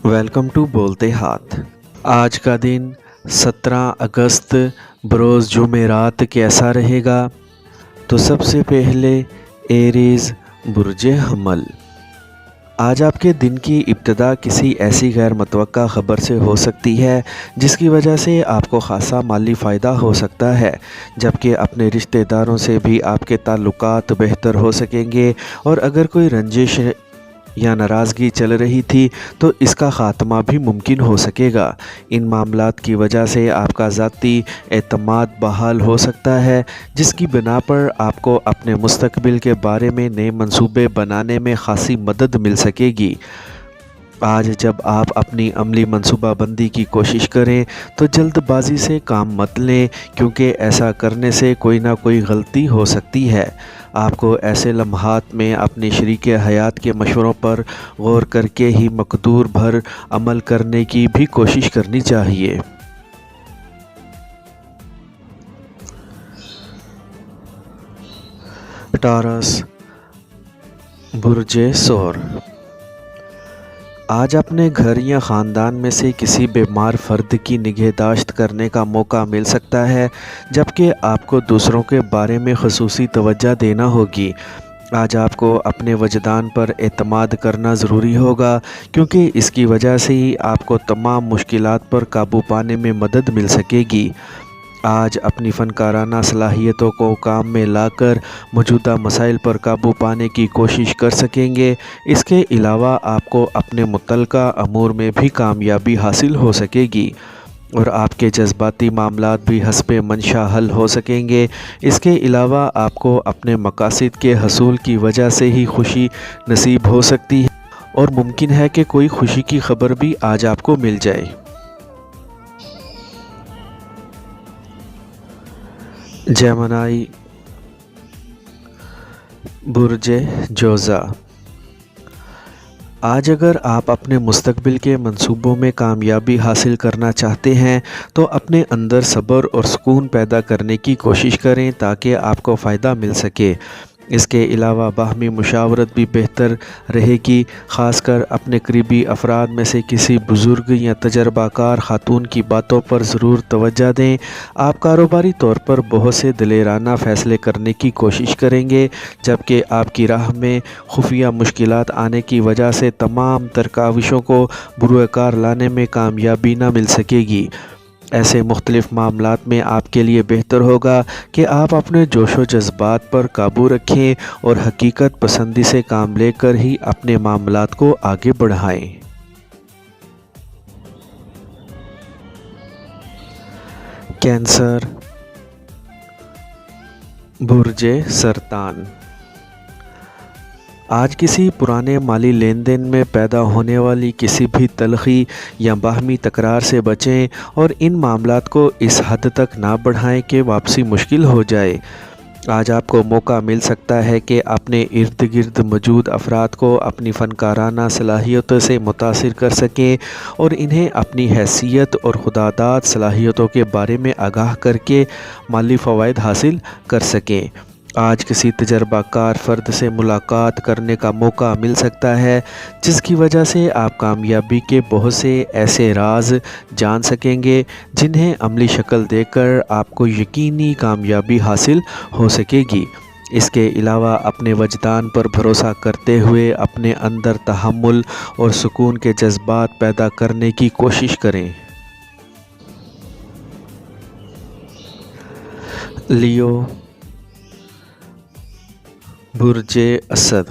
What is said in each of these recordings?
Welcome to بولتے ہاتھ۔ آج کا دن 17 اگست بروز جمعرات کیسا رہے گا؟ تو سب سے پہلے ایریز برج حمل۔ آج آپ کے دن کی ابتدا کسی ایسی غیر متوقع خبر سے ہو سکتی ہے جس کی وجہ سے آپ کو خاصا مالی فائدہ ہو سکتا ہے، جبکہ اپنے رشتہ داروں سے بھی آپ کے تعلقات بہتر ہو سکیں گے، اور اگر کوئی رنجش یا ناراضگی چل رہی تھی تو اس کا خاتمہ بھی ممکن ہو سکے گا۔ ان معاملات کی وجہ سے آپ کا ذاتی اعتماد بحال ہو سکتا ہے، جس کی بنا پر آپ کو اپنے مستقبل کے بارے میں نئے منصوبے بنانے میں خاصی مدد مل سکے گی۔ آج جب آپ اپنی عملی منصوبہ بندی کی کوشش کریں تو جلد بازی سے کام مت لیں، کیونکہ ایسا کرنے سے کوئی نہ کوئی غلطی ہو سکتی ہے۔ آپ کو ایسے لمحات میں اپنے شریک حیات کے مشوروں پر غور کر کے ہی مقدور بھر عمل کرنے کی بھی کوشش کرنی چاہیے۔ ٹارس برج ثور۔ آج اپنے گھر یا خاندان میں سے کسی بیمار فرد کی نگہداشت کرنے کا موقع مل سکتا ہے، جبکہ آپ کو دوسروں کے بارے میں خصوصی توجہ دینا ہوگی۔ آج آپ کو اپنے وجدان پر اعتماد کرنا ضروری ہوگا، کیونکہ اس کی وجہ سے ہی آپ کو تمام مشکلات پر قابو پانے میں مدد مل سکے گی۔ آج اپنی فنکارانہ صلاحیتوں کو کام میں لا کر موجودہ مسائل پر قابو پانے کی کوشش کر سکیں گے۔ اس کے علاوہ آپ کو اپنے متعلقہ امور میں بھی کامیابی حاصل ہو سکے گی، اور آپ کے جذباتی معاملات بھی حسب منشا حل ہو سکیں گے۔ اس کے علاوہ آپ کو اپنے مقاصد کے حصول کی وجہ سے ہی خوشی نصیب ہو سکتی ہے، اور ممکن ہے کہ کوئی خوشی کی خبر بھی آج آپ کو مل جائے۔ جیمنائی برج جوزا۔ آج اگر آپ اپنے مستقبل کے منصوبوں میں کامیابی حاصل کرنا چاہتے ہیں تو اپنے اندر صبر اور سکون پیدا کرنے کی کوشش کریں تاکہ آپ کو فائدہ مل سکے۔ اس کے علاوہ باہمی مشاورت بھی بہتر رہے گی، خاص کر اپنے قریبی افراد میں سے کسی بزرگ یا تجربہ کار خاتون کی باتوں پر ضرور توجہ دیں۔ آپ کاروباری طور پر بہت سے دلیرانہ فیصلے کرنے کی کوشش کریں گے، جبکہ آپ کی راہ میں خفیہ مشکلات آنے کی وجہ سے تمام تر کاوشوں کو بروئے کار لانے میں کامیابی نہ مل سکے گی۔ ایسے مختلف معاملات میں آپ کے لیے بہتر ہوگا کہ آپ اپنے جوش و جذبات پر قابو رکھیں اور حقیقت پسندی سے کام لے کر ہی اپنے معاملات کو آگے بڑھائیں۔ کینسر برج سرطان۔ آج کسی پرانے مالی لین دین میں پیدا ہونے والی کسی بھی تلخی یا باہمی تکرار سے بچیں، اور ان معاملات کو اس حد تک نہ بڑھائیں کہ واپسی مشکل ہو جائے۔ آج آپ کو موقع مل سکتا ہے کہ اپنے ارد گرد موجود افراد کو اپنی فنکارانہ صلاحیتوں سے متاثر کر سکیں، اور انہیں اپنی حیثیت اور خودداد صلاحیتوں کے بارے میں آگاہ کر کے مالی فوائد حاصل کر سکیں۔ آج کسی تجربہ کار فرد سے ملاقات کرنے کا موقع مل سکتا ہے، جس کی وجہ سے آپ کامیابی کے بہت سے ایسے راز جان سکیں گے جنہیں عملی شکل دے کر آپ کو یقینی کامیابی حاصل ہو سکے گی۔ اس کے علاوہ اپنے وجدان پر بھروسہ کرتے ہوئے اپنے اندر تحمل اور سکون کے جذبات پیدا کرنے کی کوشش کریں۔ لیو برج اسد۔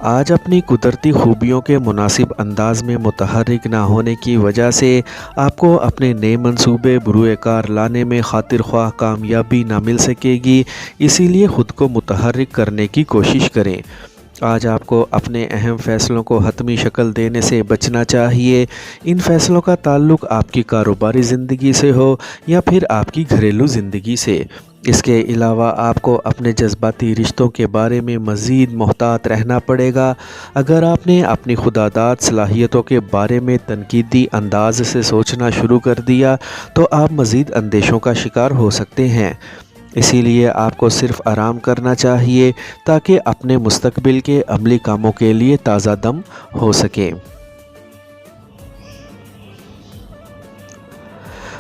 آج اپنی قدرتی خوبیوں کے مناسب انداز میں متحرک نہ ہونے کی وجہ سے آپ کو اپنے نئے منصوبے بروئے کار لانے میں خاطر خواہ کامیابی نہ مل سکے گی، اسی لیے خود کو متحرک کرنے کی کوشش کریں۔ آج آپ کو اپنے اہم فیصلوں کو حتمی شکل دینے سے بچنا چاہیے۔ ان فیصلوں کا تعلق آپ کی کاروباری زندگی سے ہو یا پھر آپ کی گھریلو زندگی سے۔ اس کے علاوہ آپ کو اپنے جذباتی رشتوں کے بارے میں مزید محتاط رہنا پڑے گا۔ اگر آپ نے اپنی خودداد صلاحیتوں کے بارے میں تنقیدی انداز سے سوچنا شروع کر دیا تو آپ مزید اندیشوں کا شکار ہو سکتے ہیں۔ اسی لیے آپ کو صرف آرام کرنا چاہیے تاکہ اپنے مستقبل کے عملی کاموں کے لیے تازہ دم ہو سکیں۔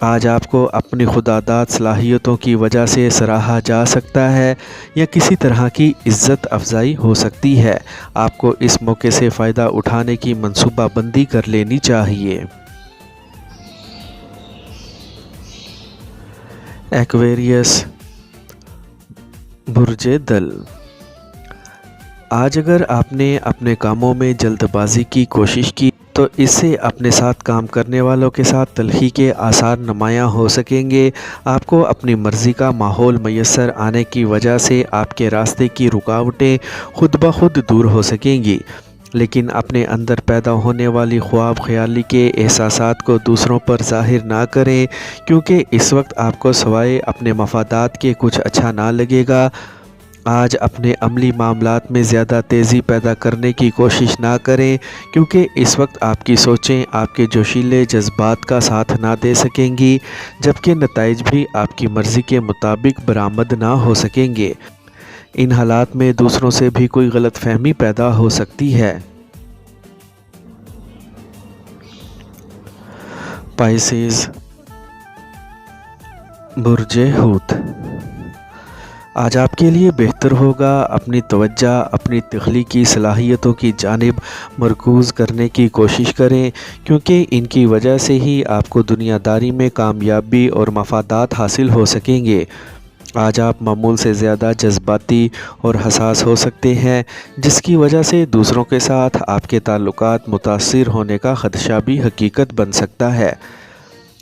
آج آپ کو اپنی خداداد صلاحیتوں کی وجہ سے سراہا جا سکتا ہے یا کسی طرح کی عزت افزائی ہو سکتی ہے۔ آپ کو اس موقع سے فائدہ اٹھانے کی منصوبہ بندی کر لینی چاہیے۔ ایکویریس، برج دل۔ آج اگر آپ نے اپنے کاموں میں جلد بازی کی کوشش کی تو اس سے اپنے ساتھ کام کرنے والوں کے ساتھ تلخی کے آثار نمایاں ہو سکیں گے۔ آپ کو اپنی مرضی کا ماحول میسر آنے کی وجہ سے آپ کے راستے کی رکاوٹیں خود بخود دور ہو سکیں گی، لیکن اپنے اندر پیدا ہونے والی خواب خیالی کے احساسات کو دوسروں پر ظاہر نہ کریں، کیونکہ اس وقت آپ کو سوائے اپنے مفادات کے کچھ اچھا نہ لگے گا۔ آج اپنے عملی معاملات میں زیادہ تیزی پیدا کرنے کی کوشش نہ کریں، کیونکہ اس وقت آپ کی سوچیں آپ کے جوشیلے جذبات کا ساتھ نہ دے سکیں گی، جبکہ نتائج بھی آپ کی مرضی کے مطابق برآمد نہ ہو سکیں گے۔ ان حالات میں دوسروں سے بھی کوئی غلط فہمی پیدا ہو سکتی ہے۔ پائسیز، برج حوت۔ آج آپ کے لیے بہتر ہوگا اپنی توجہ اپنی تخلیقی صلاحیتوں کی جانب مرکوز کرنے کی کوشش کریں، کیونکہ ان کی وجہ سے ہی آپ کو دنیا داری میں کامیابی اور مفادات حاصل ہو سکیں گے۔ آج آپ معمول سے زیادہ جذباتی اور حساس ہو سکتے ہیں، جس کی وجہ سے دوسروں کے ساتھ آپ کے تعلقات متاثر ہونے کا خدشہ بھی حقیقت بن سکتا ہے۔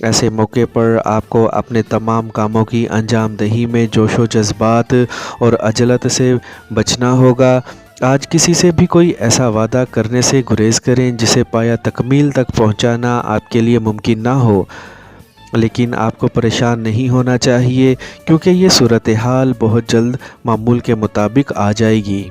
ایسے موقع پر آپ کو اپنے تمام کاموں کی انجام دہی میں جوش و جذبات اور عجلت سے بچنا ہوگا۔ آج کسی سے بھی کوئی ایسا وعدہ کرنے سے گریز کریں جسے پایہ تکمیل تک پہنچانا آپ کے لیے ممکن نہ ہو، لیکن آپ کو پریشان نہیں ہونا چاہیے، کیونکہ یہ صورتحال بہت جلد معمول کے مطابق آ جائے گی۔